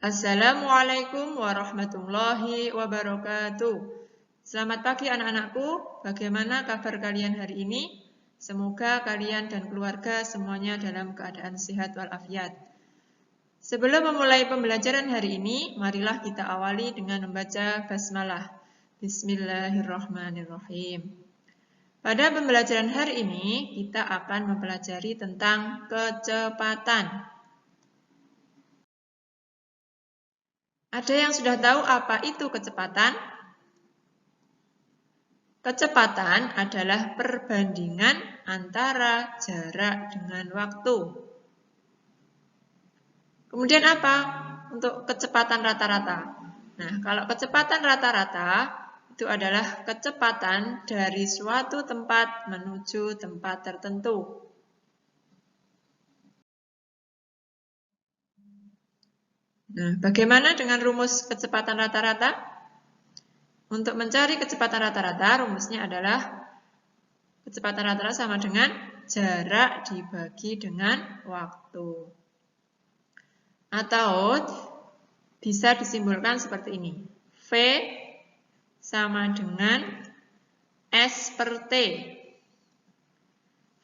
Assalamualaikum warahmatullahi wabarakatuh. Selamat pagi anak-anakku, bagaimana kabar kalian hari ini? Semoga kalian dan keluarga semuanya dalam keadaan sehat walafiat. Sebelum memulai pembelajaran hari ini, marilah kita awali dengan membaca basmalah. Bismillahirrahmanirrahim. Pada pembelajaran hari ini, kita akan mempelajari tentang kecepatan. Ada yang sudah tahu apa itu kecepatan? Kecepatan adalah perbandingan antara jarak dengan waktu. Kemudian apa untuk kecepatan rata-rata? Nah, kalau kecepatan rata-rata itu adalah kecepatan dari suatu tempat menuju tempat tertentu. Nah, bagaimana dengan rumus kecepatan rata-rata? Untuk mencari kecepatan rata-rata, rumusnya adalah kecepatan rata-rata sama dengan jarak dibagi dengan waktu. Atau bisa disimpulkan seperti ini. V sama dengan S per T.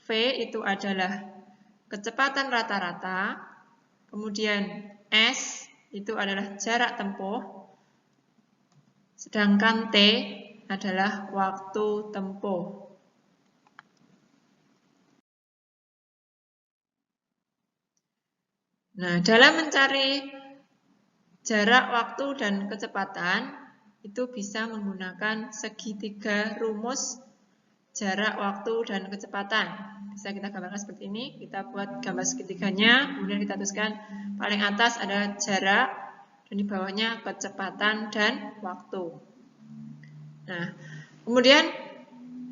V itu adalah kecepatan rata-rata, kemudian S itu adalah jarak tempuh, sedangkan T adalah waktu tempuh. Nah, dalam mencari jarak, waktu, dan kecepatan, itu bisa menggunakan segitiga rumus jarak, waktu, dan kecepatan. Bisa kita gambarkan seperti ini, kita buat gambar segitiganya, kemudian kita tuliskan paling atas ada jarak, dan di bawahnya kecepatan dan waktu. Nah, kemudian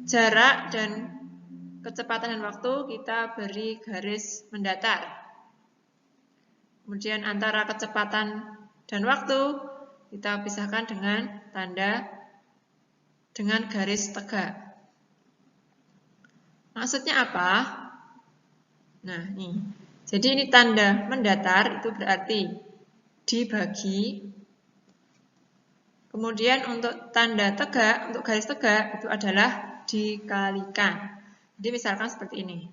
jarak dan kecepatan dan waktu kita beri garis mendatar. Kemudian antara kecepatan dan waktu kita pisahkan dengan tanda dengan garis tegak. Maksudnya apa? Nah, nih. Jadi ini tanda mendatar itu berarti dibagi. Kemudian untuk tanda tegak, untuk garis tegak itu adalah dikalikan. Jadi misalkan seperti ini.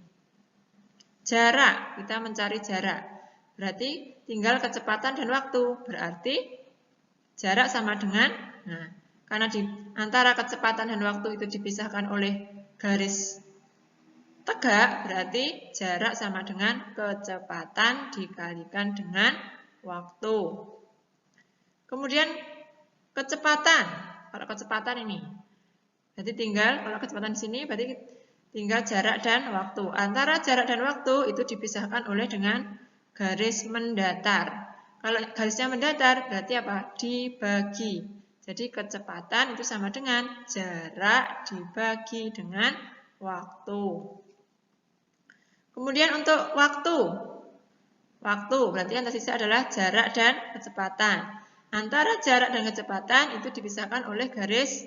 Jarak, kita mencari jarak. Berarti tinggal kecepatan dan waktu. Berarti jarak sama dengan, nah, karena di antara kecepatan dan waktu itu dipisahkan oleh garis tegak, berarti jarak sama dengan kecepatan dikalikan dengan waktu. Kemudian kecepatan, kalau kecepatan ini, berarti tinggal, kalau kecepatan di sini, berarti tinggal jarak dan waktu. Antara jarak dan waktu itu dipisahkan oleh dengan garis mendatar. Kalau garisnya mendatar, berarti apa? Dibagi. Jadi kecepatan itu sama dengan jarak dibagi dengan waktu. Kemudian untuk waktu. Waktu berarti yang tersisa adalah jarak dan kecepatan. Antara jarak dan kecepatan itu dipisahkan oleh garis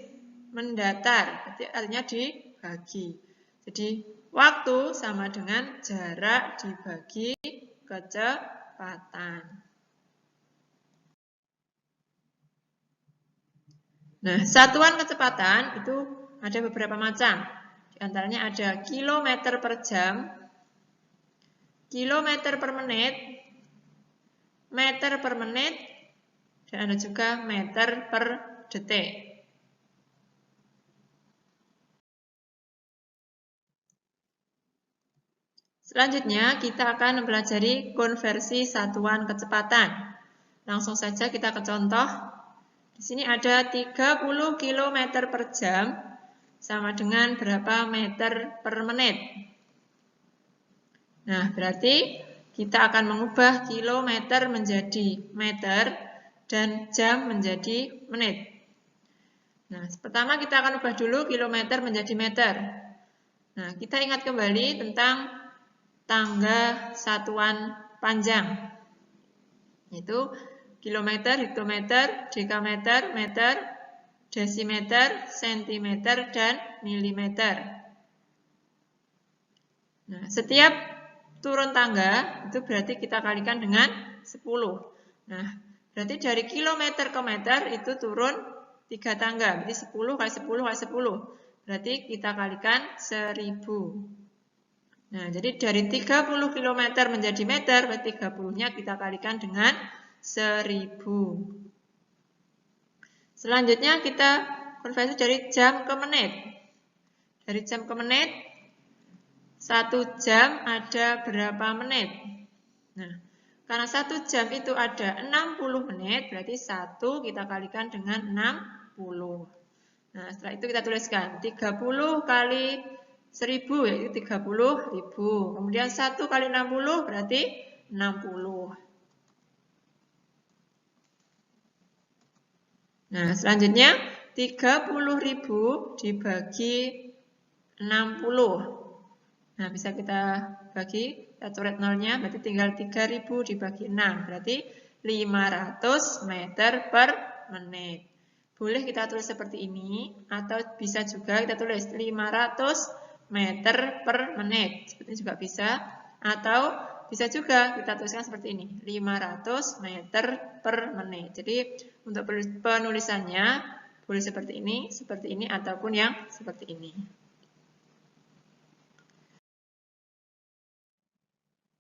mendatar. Berarti artinya dibagi. Jadi waktu sama dengan jarak dibagi kecepatan. Nah, satuan kecepatan itu ada beberapa macam. Di antaranya ada kilometer per jam, kilometer per menit, meter per menit, dan ada juga meter per detik. Selanjutnya kita akan mempelajari konversi satuan kecepatan. Langsung saja kita ke contoh. Di sini ada 30 km per jam sama dengan berapa meter per menit. Nah, berarti kita akan mengubah kilometer menjadi meter dan jam menjadi menit. Nah, pertama kita akan ubah dulu kilometer menjadi meter. Nah, kita ingat kembali tentang tangga satuan panjang, yaitu kilometer, hektometer, dekameter, meter, desimeter, sentimeter, dan milimeter. Nah, setiap turun tangga itu berarti kita kalikan dengan 10. Nah, Berarti dari kilometer ke meter itu turun 3 tangga. Berarti 10 kali 10 kali 10. Berarti kita kalikan 1000. Nah, jadi dari 30 km menjadi meter, berarti 30-nya kita kalikan dengan 1000. Selanjutnya kita konversi dari jam ke menit. Dari jam ke menit, 1 jam ada berapa menit? Nah, karena 1 jam itu ada 60 menit, berarti 1 kita kalikan dengan 60. Nah, setelah itu kita tuliskan 30 kali 1000, yaitu 30.000. Kemudian 1 kali 60 berarti 60. Nah, selanjutnya 30.000 dibagi 60. Nah, bisa kita bagi, kita coret nolnya, berarti tinggal 3000 dibagi 6, berarti 500 meter per menit. Boleh kita tulis seperti ini, atau bisa juga kita tulis 500 meter per menit. Seperti ini juga bisa, atau bisa juga kita tuliskan seperti ini, 500 meter per menit. Jadi, untuk penulisannya, boleh seperti ini, ataupun yang seperti ini.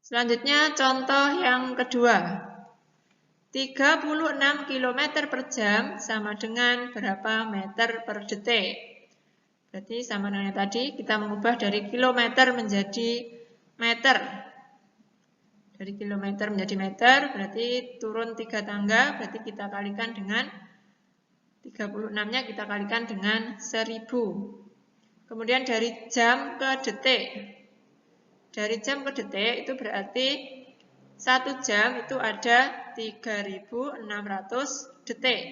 Selanjutnya contoh yang kedua. 36 km per jam sama dengan berapa meter per detik? Berarti sama dengan yang tadi, kita mengubah dari kilometer menjadi meter. Dari kilometer menjadi meter, berarti turun 3 tangga, berarti kita kalikan dengan 36-nya kita kalikan dengan 1000. Kemudian dari jam ke detik. Dari jam ke detik itu berarti 1 jam itu ada 3600 detik.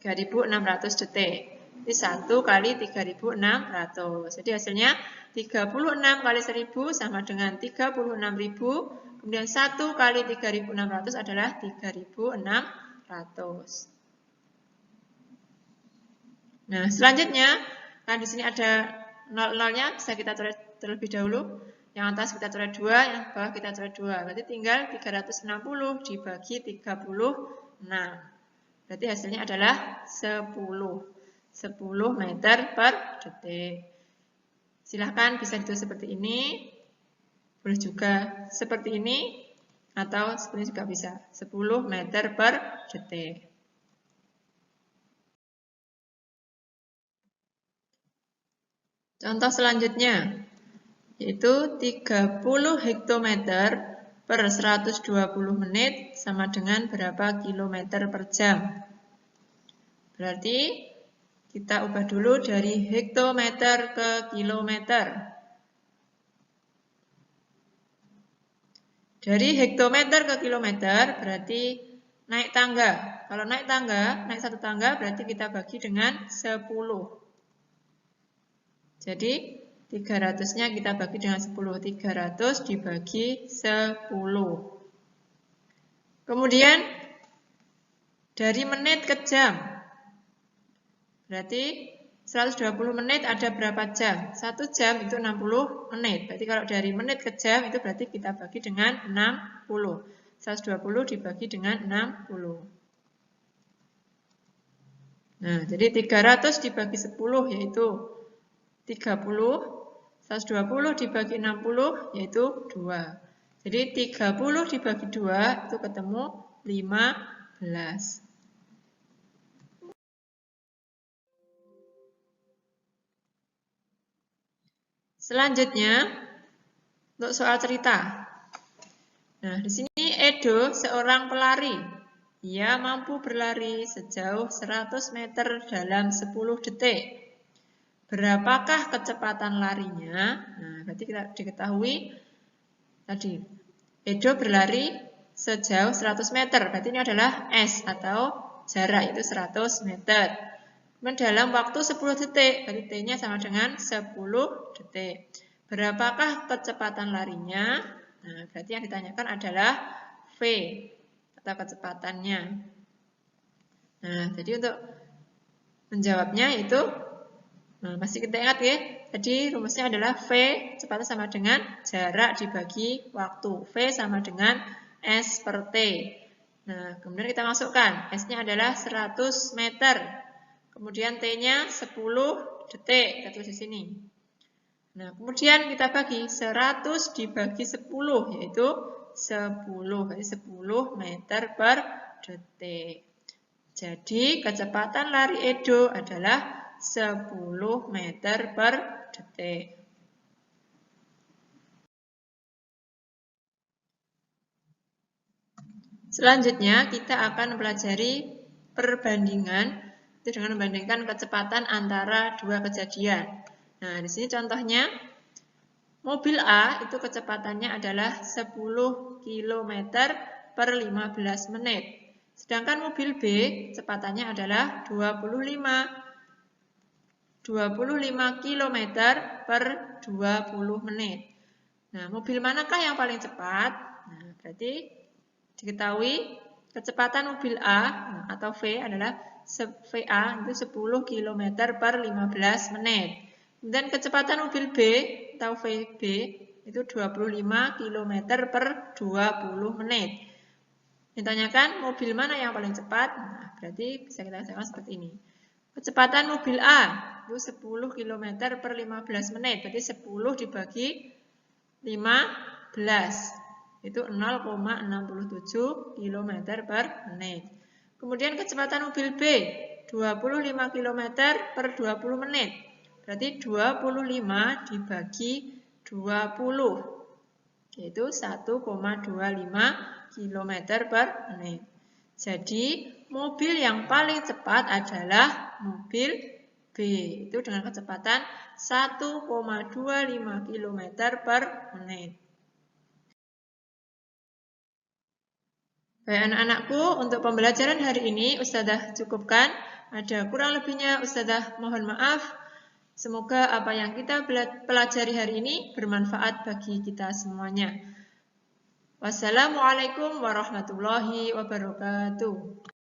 3600 detik. Jadi 1 kali 3600. Jadi hasilnya 36 kali 1000 sama dengan 36.000. Kemudian 1 kali 3600 adalah 3600. Nah, selanjutnya, kan di sini ada nol-nolnya, bisa kita coret terlebih dahulu. Yang atas kita coret 2, yang bawah kita coret 2. Berarti tinggal 360 dibagi 36. Berarti hasilnya adalah 10. 10 meter per detik. Silahkan bisa ditulis seperti ini. Boleh juga seperti ini. Atau seperti ini juga bisa. 10 meter per detik. Contoh selanjutnya, yaitu 30 hektometer per 120 menit sama dengan berapa kilometer per jam. Berarti kita ubah dulu dari hektometer ke kilometer. Dari hektometer ke kilometer berarti naik tangga. Kalau naik tangga, naik 1 tangga berarti kita bagi dengan 10. Jadi 300-nya kita bagi dengan 10. 300 dibagi 10. Kemudian dari menit ke jam. Berarti 120 menit ada berapa jam? 1 jam itu 60 menit. Berarti kalau dari menit ke jam itu berarti kita bagi dengan 60. 120 dibagi dengan 60. Nah, jadi 300 dibagi 10 yaitu 30, 120 dibagi 60 yaitu 2. Jadi 30 dibagi 2 itu ketemu 15. Selanjutnya untuk soal cerita. Nah, di sini Edo seorang pelari. Ia mampu berlari sejauh 100 meter dalam 10 detik. Berapakah kecepatan larinya? Nah, berarti kita diketahui tadi Edo berlari sejauh 100 meter. Berarti ini adalah S atau jarak, itu 100 meter. Kemudian dalam waktu 10 detik, berarti T-nya sama dengan 10 detik. Berapakah kecepatan larinya? Nah, berarti yang ditanyakan adalah V atau kecepatannya. Nah, jadi untuk menjawabnya itu masih kita ingat ya, jadi rumusnya adalah V kecepatan sama dengan jarak dibagi waktu. V sama dengan S per T. Nah, kemudian kita masukkan. S-nya adalah 100 meter. Kemudian T-nya 10 detik. Kita tulis di sini. Nah, kemudian kita bagi 100 dibagi 10, yaitu 10. Berarti 10 meter per detik. Jadi, kecepatan lari Edo adalah 10 meter per detik. Selanjutnya, kita akan mempelajari perbandingan itu dengan membandingkan kecepatan antara dua kejadian. Nah, di sini contohnya, mobil A itu kecepatannya adalah 10 km per 15 menit. Sedangkan mobil B kecepatannya adalah 25 km per 20 menit. Nah, mobil manakah yang paling cepat? Nah, berarti diketahui kecepatan mobil A atau V adalah VA itu 10 km per 15 menit. Kemudian kecepatan mobil B atau VB itu 25 km per 20 menit. Ditanyakan mobil mana yang paling cepat? Nah, berarti bisa kita katakan seperti ini. Kecepatan mobil A itu 10 km per 15 menit. Berarti 10 dibagi 15. Itu 0,67 km per menit. Kemudian kecepatan mobil B 25 km per 20 menit. Berarti 25 dibagi 20, yaitu 1,25 km per menit. Jadi, mobil yang paling cepat adalah mobil B. Itu dengan kecepatan 1,25 km per menit. Baik anak-anakku, untuk pembelajaran hari ini Ustazah cukupkan. Ada kurang lebihnya Ustazah mohon maaf. Semoga apa yang kita pelajari hari ini bermanfaat bagi kita semuanya. Wassalamualaikum warahmatullahi wabarakatuh.